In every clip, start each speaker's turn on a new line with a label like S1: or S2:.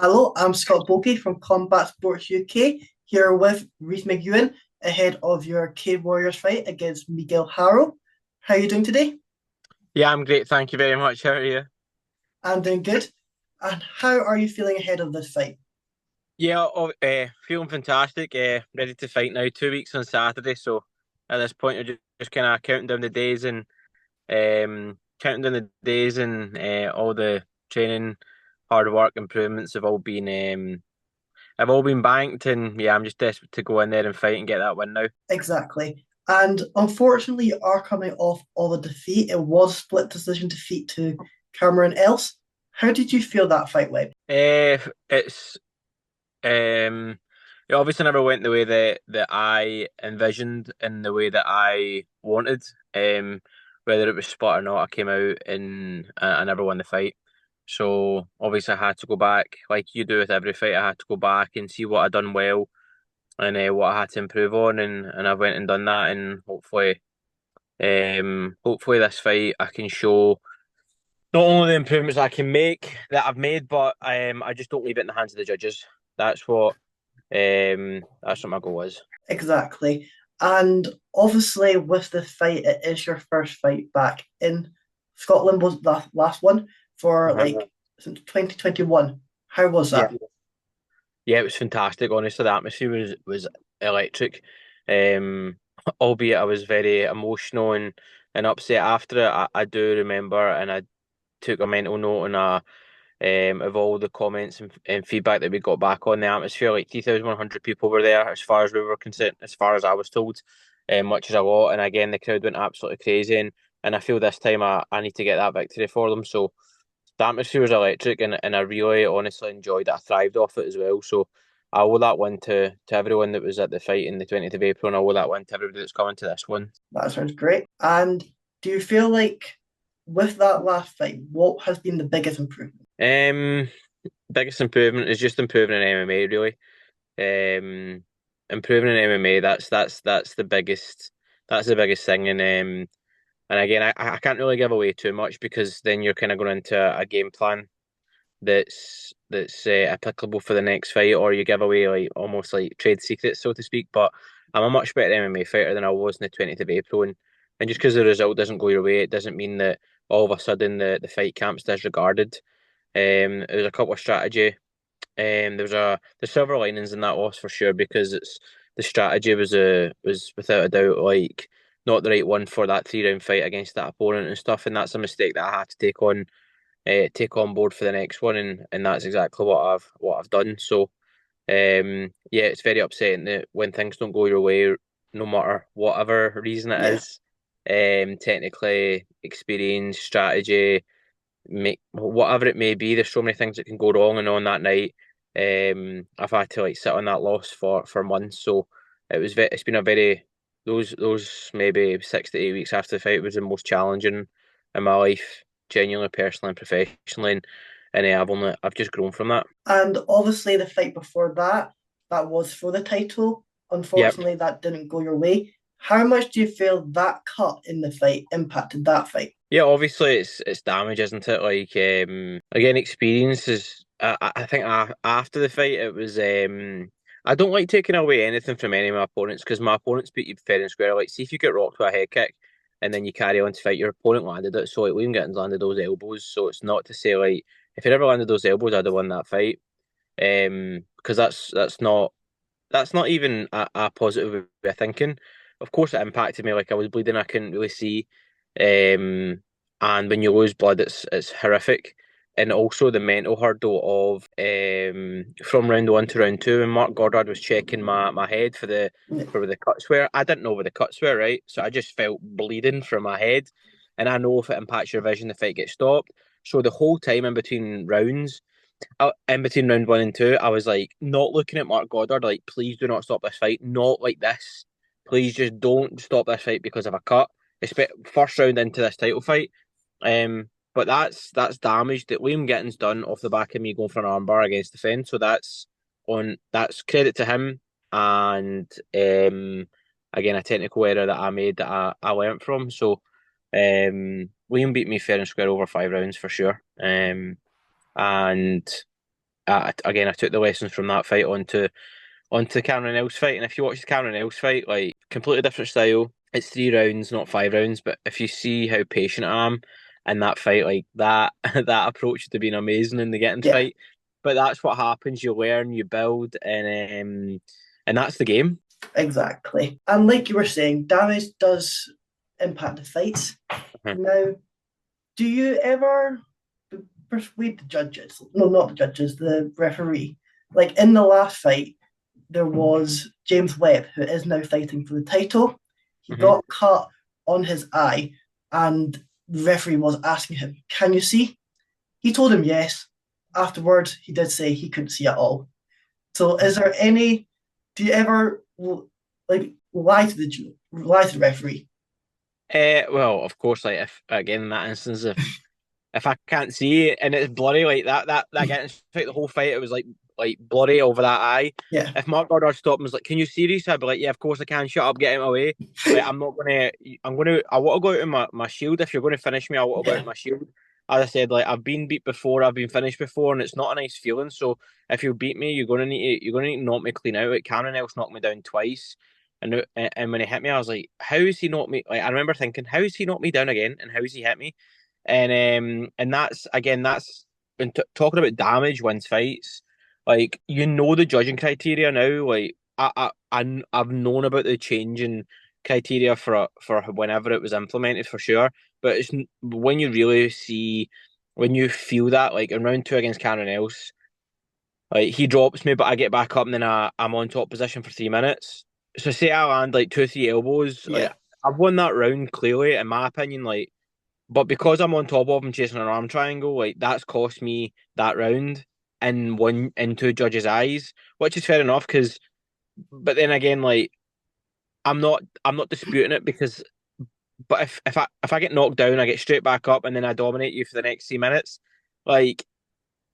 S1: Hello, I'm Scott Bogie from Combat Sports UK, here with Reece McEwan ahead of your Cade Warriors fight against Miguel Haro. How are you doing today?
S2: Yeah, I'm great. Thank you very much. How are you?
S1: I'm doing good. And how are you feeling ahead of this fight?
S2: Yeah, feeling fantastic. Ready to fight now. 2 weeks on Saturday. So at this point, you're just kind of counting down the days and all the training, hard work, improvements have all been banked. And yeah, I'm just desperate to go in there and fight and get that win now.
S1: Exactly. And unfortunately, you are coming off of a defeat. It was split decision defeat to Cameron Else. How did you feel that fight went?
S2: It's Um, it obviously never went the way that I envisioned and the way that I wanted. Whether it was split or not, I came out and I never won the fight. So obviously, I had to go back, like you do with every fight. I had to go back and see what I done well and what I had to improve on, and I went and done that. And hopefully this fight I can show not only the improvements I can make that I've made, but I just don't leave it in the hands of the judges. That's what that's what my goal is.
S1: Exactly. And obviously, with this fight, it is your first fight back in Scotland, was the last one for
S2: Uh-huh.
S1: like since 2021. How was
S2: Yeah,
S1: that?
S2: yeah, it was fantastic. Honestly, the atmosphere was electric. Um, albeit I was very emotional and upset after it. I do remember, and I took a mental note and of all the comments and feedback that we got back on the atmosphere. Like 3,100 people were there, as far as we were concerned, as far as I was told, much as a lot. And again, the crowd went absolutely crazy. And I feel this time I need to get that victory for them. So the atmosphere was electric, and I really honestly enjoyed it. I thrived off it as well. So I owe that one to everyone that was at the fight in the 20th of April, and I owe that one to everybody that's coming to this one.
S1: That sounds great. And do you feel like with that last fight, what has been the biggest improvement?
S2: Um, Biggest improvement is just improving in MMA, really. Um, Improving in MMA, that's the biggest thing. And again, I can't really give away too much because then you're kind of going into a game plan that's applicable for the next fight, or you give away like almost like trade secrets, so to speak. But I'm a much better MMA fighter than I was in the 20th of April, and just because the result doesn't go your way, it doesn't mean that all of a sudden the fight camp's disregarded. There was a couple of strategy. There's several linings in that loss for sure because it's the strategy was without a doubt like not the right one for that 3 round fight against that opponent and stuff, and that's a mistake that I had to take on board for the next one, and that's exactly what I've done. So yeah, it's very upsetting that when things don't go your way, no matter whatever reason it
S1: Yeah,
S2: is, technically, experience, strategy, make whatever it may be. There's so many things that can go wrong, and on that night, I've had to like sit on that loss for months. So it's been a very those maybe 6 to 8 weeks after the fight was the most challenging in my life, genuinely, personally, and professionally, and I've just grown from that.
S1: and obviously the fight before that, that was for the title.
S2: Yep.
S1: Unfortunately, that didn't go your way. How much do you feel that cut in the fight impacted that fight?
S2: Yeah, obviously it's damage, isn't it? Like again, experience is. I think after the fight, it was. I don't like taking away anything from any of my opponents because my opponents beat you fair and square. Like, see if you get rocked with a head kick and then you carry on to fight, your opponent landed it. So like Liam Gittens landed those elbows. So it's not to say like if he never landed those elbows, I'd have won that fight. Because that's not even a positive way of thinking. Of course, it impacted me. Like I was bleeding, I couldn't really see. And when you lose blood, it's horrific. And also the mental hurdle of from round one to round two, and Mark Goddard was checking my head for where the cuts were. I didn't know where the cuts were, right? So I just felt bleeding from my head. And I know if it impacts your vision, the fight gets stopped. So the whole time in between rounds, in between round one and two, I was like not looking at Mark Goddard, like, please do not stop this fight. Not like this. Please just don't stop this fight because of a cut. First round into this title fight. But that's damage that Liam Gittens done off the back of me going for an armbar against the fence. So that's credit to him. And again, a technical error that I made that I learnt from. So Liam beat me fair and square over 5 rounds for sure. And again, I took the lessons from that fight onto Cameron Ells fight. And if you watch the Cameron Ells fight, like completely different style. It's 3 rounds, not 5 rounds. But if you see how patient I am in that fight, like that, that approach would have been amazing in the Gittens
S1: Yeah,
S2: fight. But that's what happens. You learn, you build, and that's the game.
S1: exactly. And like you were saying, damage does impact the fights.
S2: Mhm.
S1: Now, do you ever persuade the judges? No, not the judges, the referee. Like in the last fight, there was James Webb, who is now fighting for the title. He
S2: Mhm.
S1: got cut on his eye, and the referee was asking him, "Can you see?" He told him yes. Afterwards, he did say he couldn't see at all. So, is there any? Do you ever like lie to the referee?
S2: Well, of course, like if again in that instance, if I can't see it and it's blurry like that getting fight the whole fight, it was like blurry over that eye.
S1: Yeah,
S2: If Mark Goddard stopped and was like, "Can you see this?" I'd be like, "Yeah, of course I can. Shut up, get him away." Like I'm not gonna. I want to go out in my shield. If you're going to finish me, I want to go out
S1: yeah,
S2: in my shield. As I said, like I've been beat before, I've been finished before, and it's not a nice feeling. So if you beat me, you're gonna need to knock me clean out. Like Cameron else knocked me down twice. And when he hit me, I was like, "How is he knocked me?" Like I remember thinking, "How is he knocked me down again? And how has he hit me?" And that's again that's when talking about damage wins fights. Like you know the judging criteria now. Like I've known about the changing criteria for whenever it was implemented for sure. But it's when you really see when you feel that like in round two against Cameron Else, like he drops me, but I get back up and then I'm on top position for 3 minutes. So say I land like two, three elbows, like
S1: yeah,
S2: I've won that round clearly, in my opinion. Like but because I'm on top of him chasing an arm triangle, like that's cost me that round in two judges' eyes, which is fair enough. Because, but then again, like I'm not disputing it because, but if I get knocked down, I get straight back up and then I dominate you for the next 3 minutes. Like,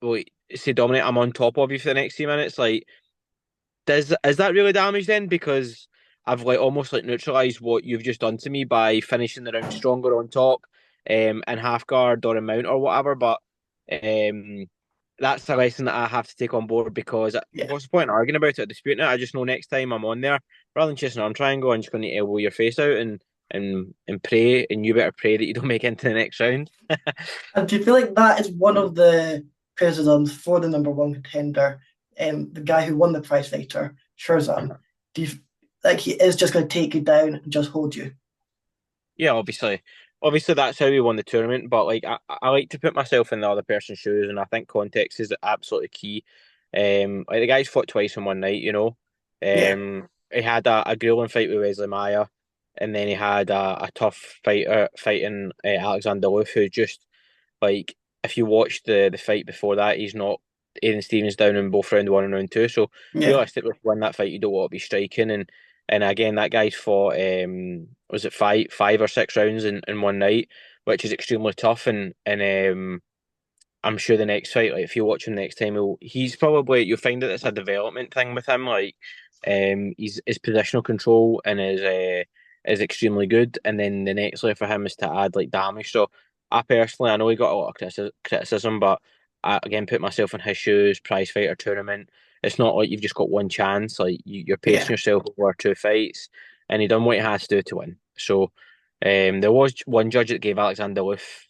S2: wait, say dominate, I'm on top of you for the next 3 minutes. Like, does is that really damage then? Because I've like almost like neutralized what you've just done to me by finishing the round stronger on top, in half guard or in mount or whatever. But um, that's a lesson that I have to take on board because
S1: yeah.
S2: what's the point in arguing about it, or disputing it? I just know next time I'm on there, rather than chasing an arm triangle, I'm just going to elbow your face out and pray, and you better pray that you don't make it into the next round.
S1: And do you feel like that is one of the criticisms for the number one contender, the guy who won the prize fighter, Shirzan? Do you like he is just going to take you down and just hold you?
S2: Yeah, obviously that's how we won the tournament. But like, I like to put myself in the other person's shoes, and I think context is absolutely key. Like the guy's fought twice in one night, you know.
S1: Yeah,
S2: He had a grueling fight with Wesley Maya, and then he had a tough fighter fighting Alexander Loof, who just like if you watch the fight before that, he's not Aiden Stevens down in both round one and round two. So
S1: yeah,
S2: realistically, to win that fight, you don't want to be striking. And again, that guy's fought was it five or 6 rounds in one night, which is extremely tough. And I'm sure the next fight, like if you watch him next time, he's probably you'll find that it's a development thing with him. Like his positional control and his is extremely good. And then the next layer for him is to add like damage. So I personally, I know he got a lot of criticism, but I again put myself in his shoes. Prize fighter tournament. It's not like you've just got one chance. Like you're pacing
S1: yeah.
S2: yourself over 2 fights, and he done what he has to do to win. So there was one judge that gave Alexander Loof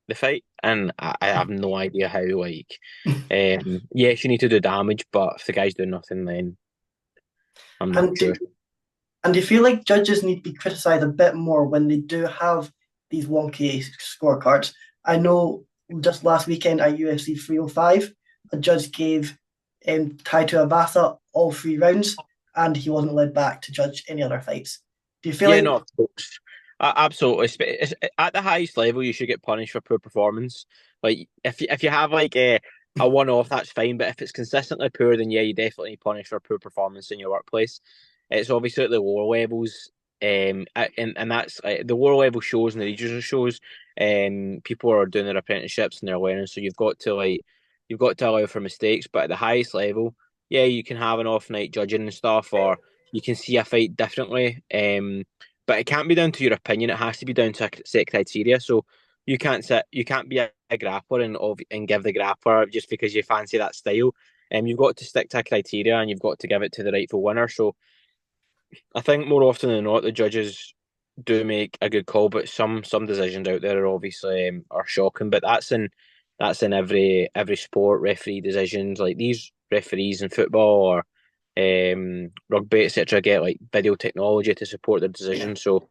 S2: the fight, and I have no idea how. Like, yes, you need to do damage, but if the guy's doing nothing, then I'm not
S1: And
S2: sure.
S1: do you feel like judges need to be criticised a bit more when they do have these wonky scorecards? I know just last weekend at UFC 305, a judge gave Taito Abasa all 3 rounds, and he wasn't allowed back to judge any other fights. Do you feel
S2: Yeah,
S1: like,
S2: no, of course. Absolutely. At the highest level, you should get punished for poor performance. Like if you have like a one off, that's fine. But if it's consistently poor, then yeah, you definitely punish for poor performance in your workplace. It's obviously at the lower levels, and that's the lower level shows and the regional shows. People are doing their apprenticeships and they're learning, so you've got to allow for mistakes. But at the highest level, yeah, you can have an off night judging and stuff, or you can see a fight differently. But it can't be down to your opinion. It has to be down to a set criteria. So you can't be a grappler and give the grappler just because you fancy that style. You've got to stick to a criteria and you've got to give it to the rightful winner. So I think more often than not, the judges do make a good call, but some decisions out there are obviously are shocking. But that's in every sport. Referee decisions like these referees in football or rugby, etc., get like video technology to support their
S1: Yeah.
S2: decisions. So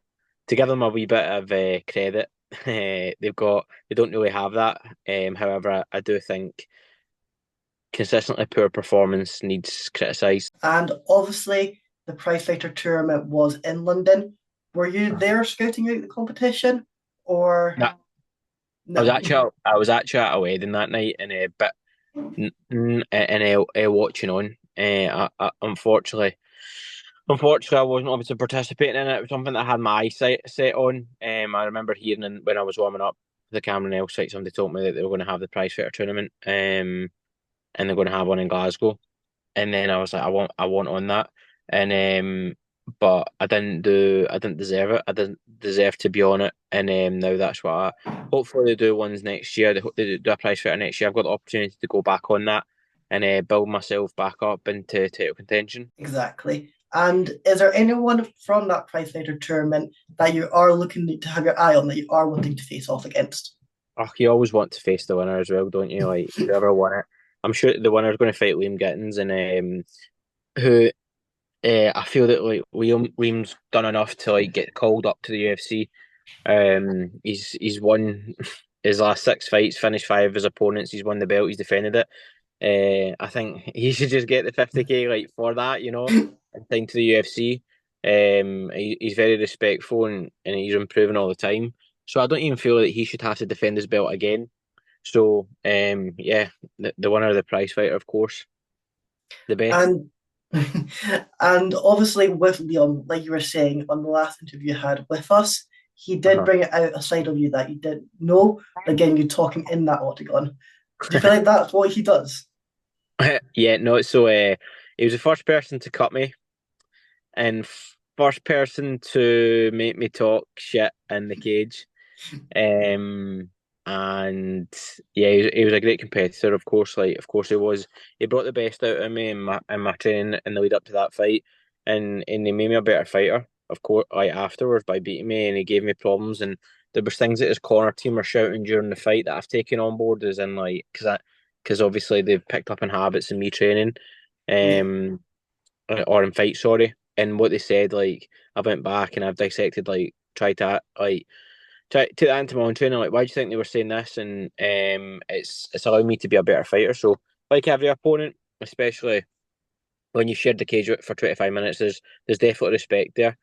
S2: to give them a wee bit of credit, they don't really have that. However, I do think consistently poor performance needs criticised.
S1: And obviously, the Prize Fighter tournament was in London. Were you there scouting out the competition, or
S2: No,
S1: no?
S2: I was actually at a wedding that night, and but and watching on. Unfortunately, I wasn't able to participate in it. It was something that I had my eyesight set on. I remember hearing when I was warming up the Cameron L site, somebody told me that they were going to have the prize fighter tournament, and they're going to have one in Glasgow. And then I was like, I want on that. And but I didn't deserve it. I didn't deserve to be on it. And now that's what hopefully they do ones next year. They do a prize fighter next year. I've got the opportunity to go back on that and build myself back up into title contention.
S1: Exactly. And is there anyone from that Prize Fighter tournament that you are looking to have your eye on that you are wanting to face off against?
S2: Oh, you always want to face the winner as well, don't you? Like whoever won it. I'm sure the winner's going to fight Liam Gittens, and who I feel that like Liam's done enough to like get called up to the UFC. He's won his last six fights, finished five of his opponents. He's won the belt. He's defended it. I think he should just get the 50K like for that, and sign to the UFC. He's very respectful and he's improving all the time. So I don't even feel that he should have to defend his belt again. So yeah, the winner of the prize fighter, of course, the best.
S1: And and obviously with Leon, like you were saying on the last interview you had with us, he did
S2: Uh-huh.
S1: bring it out a side of you that you didn't know. Again, you talk him in that octagon. Do you feel like that's what he does?
S2: Yeah, no. So he was the first person to cut me and first person to make me talk shit in the cage. Um, and yeah, he was a great competitor. Of course he was. He brought the best out of me in my training in the lead up to that fight, and he made me a better fighter. Of course, like afterwards by beating me, and he gave me problems. And there was things that his corner team were shouting during the fight that I've taken on board, as in like because obviously they've picked up in habits in me training,
S1: Yeah.
S2: um, or in fight, sorry. And what they said, like I went back and I've dissected, like tried to like take that into my own training. Like, why do you think they were saying this? And it's allowed me to be a better fighter. So, like every opponent, especially when you shared the cage for 25 minutes, there's definitely respect there.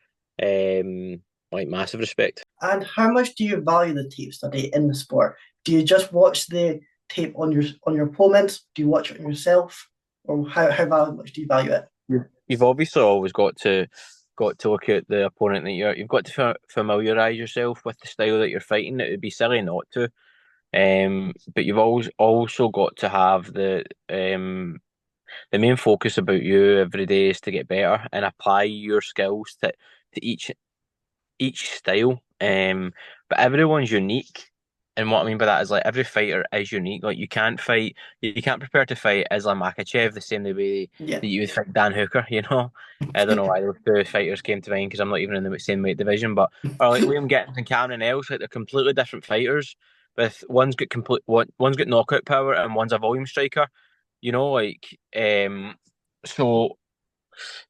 S2: Like massive respect.
S1: And how much do you value the tape study in the sport? Do you just watch the tape on your opponents? Do you watch it on yourself? Or how much do you value it?
S2: You've obviously always got to look at the opponent that you've got to familiarize yourself with the style that you're fighting. It would be silly not to. But you've always also got to have the main focus about you every day is to get better and apply your skills to each style. But everyone's unique. And what I mean by that is like every fighter is unique. Like you can't prepare to fight Islam Makhachev the same way
S1: Yeah.
S2: that you would fight Dan Hooker. I don't know why those two fighters came to mind because I'm not even in the same weight division. But or like Liam Gittens and Cameron Else, like they're completely different fighters. With one's got knockout power and one's a volume striker. Like so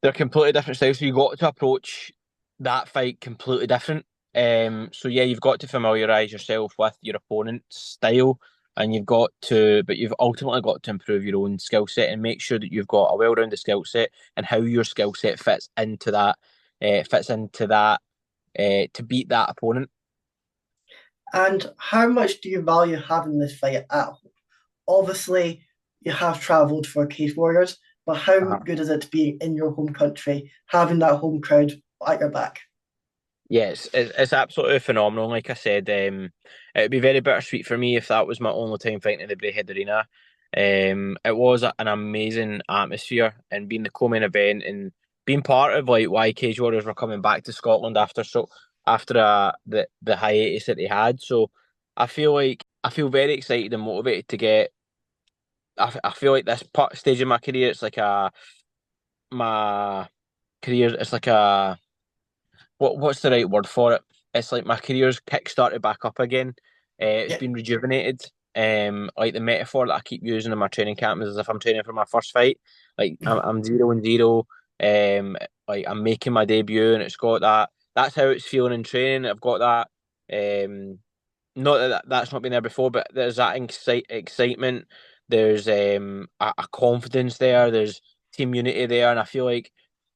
S2: they're completely different styles. So you got to approach that fight completely different. So yeah, you've got to familiarize yourself with your opponent's style, and but you've ultimately got to improve your own skill set and make sure that you've got a well-rounded skill set and how your skill set fits into that to beat that opponent.
S1: And how much do you value having this fight at home? Obviously, you have travelled for Cage Warriors, but how good is it to be in your home country, having that home crowd at your back?
S2: Yes, it's absolutely phenomenal. Like I said, it would be very bittersweet for me if that was my only time fighting in the Braehead Arena. It was an amazing atmosphere, and being the co-main event and being part of like why Cage Warriors were coming back to Scotland after the hiatus that they had. So I feel very excited and motivated to get. I feel like this stage of my career, it's like my career. It's like what's the right word for it? It's like my career's kick-started back up again. It's
S1: Yeah.
S2: been rejuvenated. Like the metaphor that I keep using in my training camp is as if I'm training for my first fight. Like I'm 0-0. Um, like I'm making my debut, and it's got that. That's how it's feeling in training. I've got that. Not that's not been there before, but there's that excitement. There's a confidence there. There's team unity there, and I feel like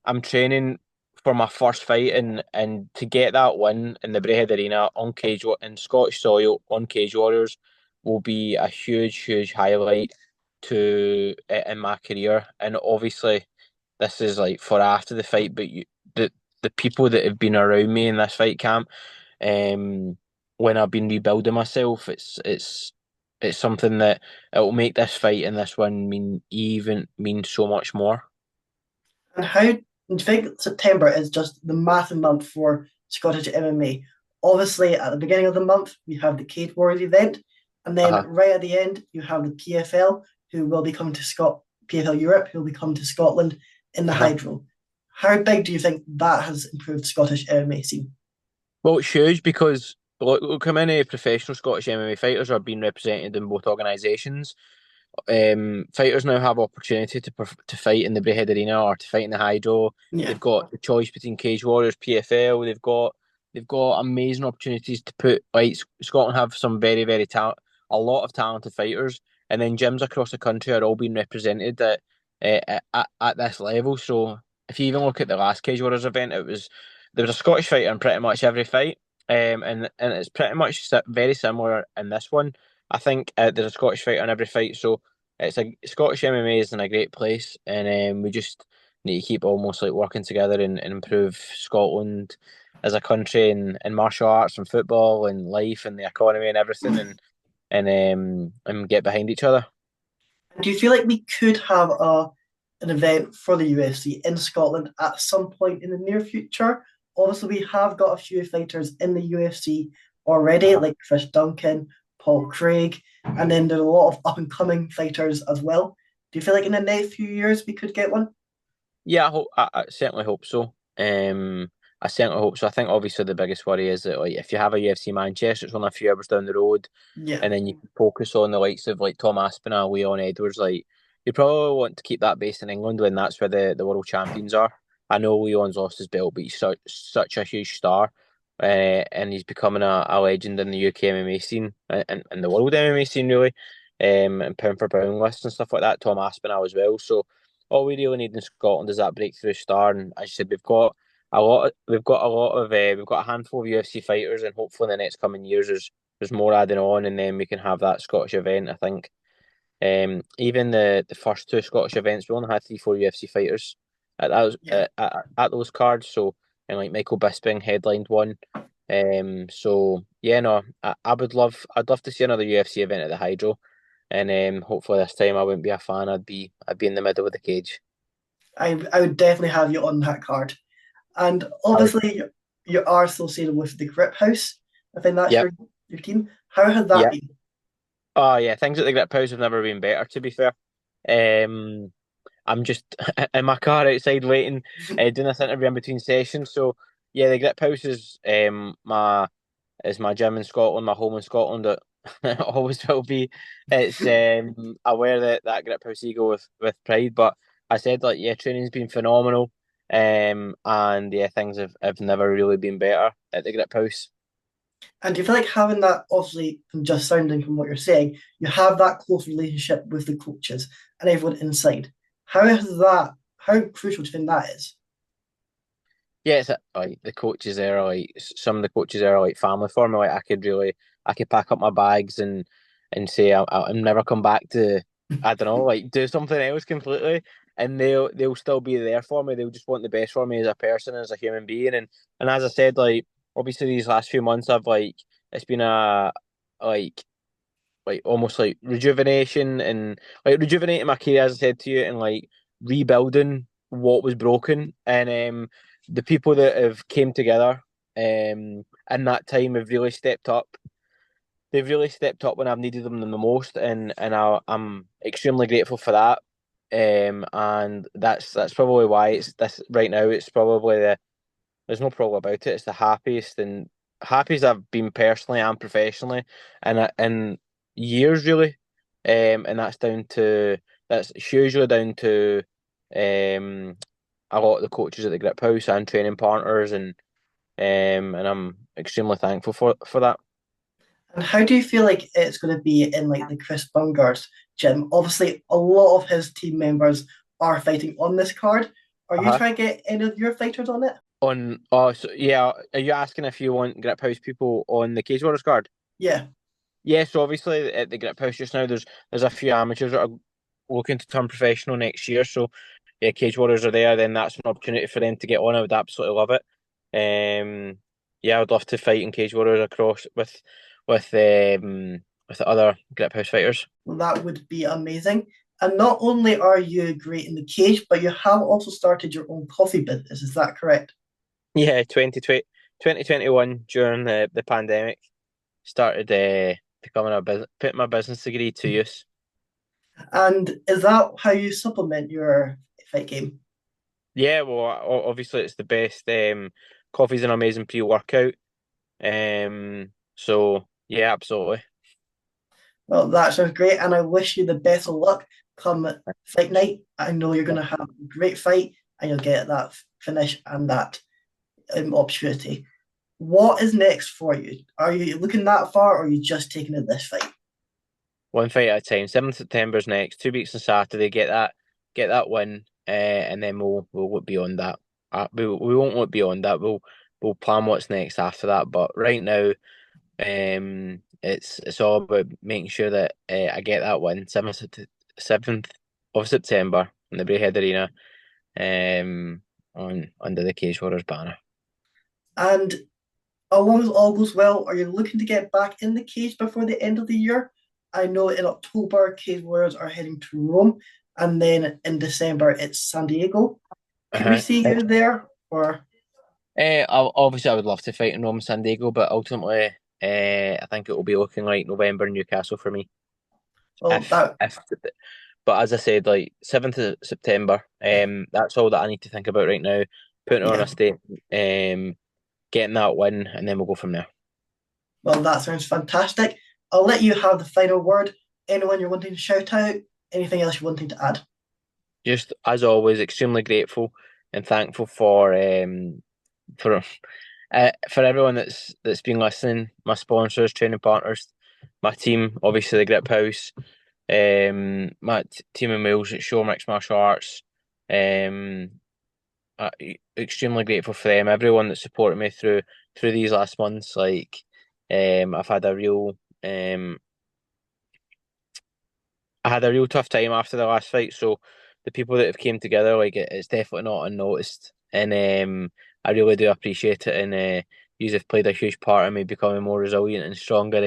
S2: I'm training for my first fight, and to get that win in the Braehead Arena on in Scottish soil on Cage Warriors will be a huge highlight to in my career. And obviously, this is like for after the fight, but the people that have been around me in this fight camp um, when I've been rebuilding myself, it's something that it will make this fight and this win mean so much more.
S1: And how do you think September is just the massive month for Scottish MMA? Obviously, at the beginning of the month, we have the Cage Warriors event, and then
S2: Uh-huh.
S1: right at the end, you have the PFL, who will be coming to PFL Europe, who will be coming to Scotland in the
S2: Uh-huh.
S1: Hydro. How big do you think that has improved Scottish MMA scene?
S2: Well, it's huge because look how many professional Scottish MMA fighters are being represented in both organisations. Fighters now have opportunity to fight in the Braehead Arena or to fight in the Hydro.
S1: Yeah.
S2: They've got the choice between Cage Warriors, PFL. They've got amazing opportunities to put like Scotland have some very a lot of talented fighters, and then gyms across the country are all being represented at this level. So if you even look at the last Cage Warriors event, there was a Scottish fighter in pretty much every fight, and it's pretty much very similar in this one. I think there's a Scottish fighter in every fight, so it's a Scottish MMA is in a great place, and we just need to keep almost like working together and improve Scotland as a country and martial arts and football and life and the economy and everything, and get behind each other.
S1: Do you feel like we could have an event for the UFC in Scotland at some point in the near future? Obviously, we have got a few fighters in the UFC already,
S2: Uh-huh.
S1: like Chris Duncan, Paul Craig, and then there's a lot of up and coming fighters as well. Do you feel like in the next few years we could get one?
S2: Yeah, I certainly hope so. I certainly hope so. I think obviously the biggest worry is that like if you have a UFC Manchester, it's only a few hours down the road,
S1: Yeah,
S2: and then you can focus on the likes of like Tom Aspinall, Leon Edwards. Like you probably want to keep that based in England when that's where the world champions are. I know Leon's lost his belt, but he's such a huge star, and he's becoming a legend in the UK MMA scene and the world MMA scene really, and pound for pound lists and stuff like that. Tom Aspinall as well. So all we really need in Scotland is that breakthrough star, and as you said, we've got a handful of UFC fighters, and hopefully in the next coming years there's more adding on, and then we can have that Scottish event. I think even the first two Scottish events, we only had 3-4 UFC fighters
S1: yeah.
S2: at those cards. So and like Michael Bisping headlined one. So yeah, no, I'd love to see another UFC event at the Hydro, and hopefully this time I wouldn't be a fan. I'd be in the middle of the cage.
S1: I would definitely have you on that card. And
S2: I would,
S1: obviously, you are associated with the Grip House. I think that's
S2: yep,
S1: your team. How has that
S2: yep.
S1: been?
S2: Oh yeah, things at the Grip House have never been better. To be fair, um, I'm just in my car outside waiting, doing this interview in between sessions. So yeah, the Grip House is my gym in Scotland, my home in Scotland. It always will be. It's I wear that Grip House eagle with pride. But I said like yeah, training's been phenomenal. And yeah, things have never really been better at the Grip House.
S1: And do you feel like having that, obviously, from just sounding from what you're saying, you have that close relationship with the coaches and everyone inside? How crucial do you think that is?
S2: Yeah, like the coaches there are like some of the coaches there are like family for me. Like I could pack up my bags and say I'm never come back to I don't know like do something else completely, and they'll still be there for me. They'll just want the best for me as a person, as a human being, and as I said, like obviously these last few months I've like it's been a like almost like rejuvenation and like rejuvenating my career, as I said to you, and like rebuilding what was broken. And the people that have came together in that time have really stepped up they've really stepped up when I've needed them the most, and I'm extremely grateful for that. And that's probably why it's this right now. It's probably there's no problem about it. It's the happiest I've been personally and professionally, in years really. And that's hugely down to um a lot of the coaches at the Grip House and training partners, and I'm extremely thankful for that.
S1: And how do you feel like it's going to be in like the Chris Bungard's gym? Obviously, a lot of his team members are fighting on this card. Are you
S2: Uh-huh.
S1: trying to get any of your fighters on it?
S2: So yeah, are you asking if you want Grip House people on the Cage Warriors card?
S1: Yeah.
S2: Yeah, so obviously at the Grip House just now, there's a few amateurs that are looking to turn professional next year. So yeah, Cage Warriors are there. Then that's an opportunity for them to get on. I would absolutely love it. Yeah, I would love to fight in Cage Warriors across with with the other Grip House fighters.
S1: Well, that would be amazing. And not only are you great in the cage, but you have also started your own coffee business. Is that correct?
S2: Yeah, 2021 during the pandemic started becoming a business, putting my business degree to use.
S1: And is that how you supplement your fight game?
S2: Yeah, well, obviously it's the best. Coffee's an amazing pre-workout. So yeah, absolutely.
S1: Well, that sounds great, and I wish you the best of luck come fight night. I know you're going to have a great fight, and you'll get that finish and that opportunity. What is next for you? Are you looking that far, or are you just taking it this fight?
S2: One fight at a time. 7th September's next. 2 weeks on Saturday. Get that win, and then we'll look beyond that. We won't look beyond that. We'll plan what's next after that. But right now, it's all about making sure that I get that win. 7th of September in the Braehead Arena, on under the Cage Warriors banner.
S1: And as long as all goes well, are you looking to get back in the cage before the end of the year? I know in October, Cage Warriors are heading to Rome, and then in December, it's San Diego. Could we
S2: Uh-huh.
S1: see you there? Or
S2: Obviously, I would love to fight in Rome, San Diego, but ultimately, I think it will be looking like November, Newcastle for me.
S1: well,
S2: If
S1: that
S2: if, but as I said, like 7th of September, that's all that I need to think about right now. Putting on a
S1: yeah.
S2: state, getting that win, and then we'll go from there.
S1: Well, that sounds fantastic. I'll let you have the final word. Anyone you're wanting to shout out? Anything else you're wanting to add?
S2: Just as always, extremely grateful and thankful for everyone that's been listening. My sponsors, training partners, my team, obviously the Grip House, my team of males at Show Mixed Martial Arts. Um, Extremely grateful for them. Everyone that supported me through these last months. Like, I've had a real I had a real tough time after the last fight. So the people that have came together, like it's definitely not unnoticed, and I really do appreciate it. And you have played a huge part in me becoming more resilient and stronger,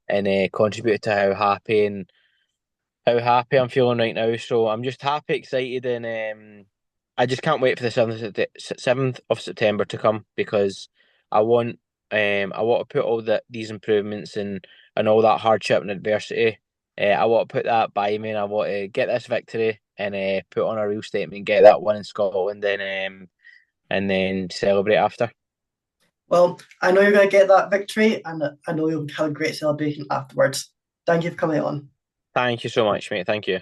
S2: and contributed to how happy I'm feeling right now. So I'm just happy, excited, and I just can't wait for the 7th of September to come, because I want to put all these improvements and all that hardship and adversity. I want to put that by me, and I want to get this victory and put on a real statement, get that one in Scotland, and then celebrate after.
S1: Well, I know you're going to get that victory, and I know you'll have a great celebration afterwards. Thank you for coming on.
S2: Thank you so much, mate. Thank you.